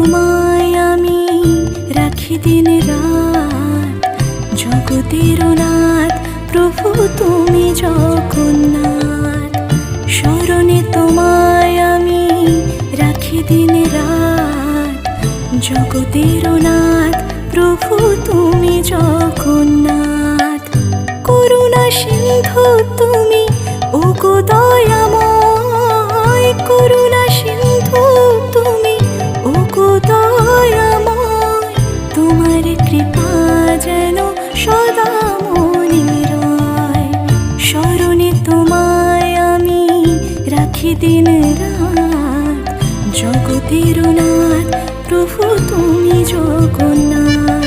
তোমায় আমি রাখি দিন রাত, জগতের নাথ প্রভু তুমি জগন্নাথ। স্মরণে তোমায় আমি রাখি দিন রাত, জগতের নাথ প্রভু তুমি জগন্নাথ। করুণা সিন্ধু তুমি ওগো দয়াময়, করুণা সিন্ধু তুমি ওগো দয়াময়। তোমার কৃপা যেন সদা মনে রয়, স্মরণে তোমায় আমি রাখি দিন রাত, জগতের নাথ প্রভু তুমি জগন্নাথ।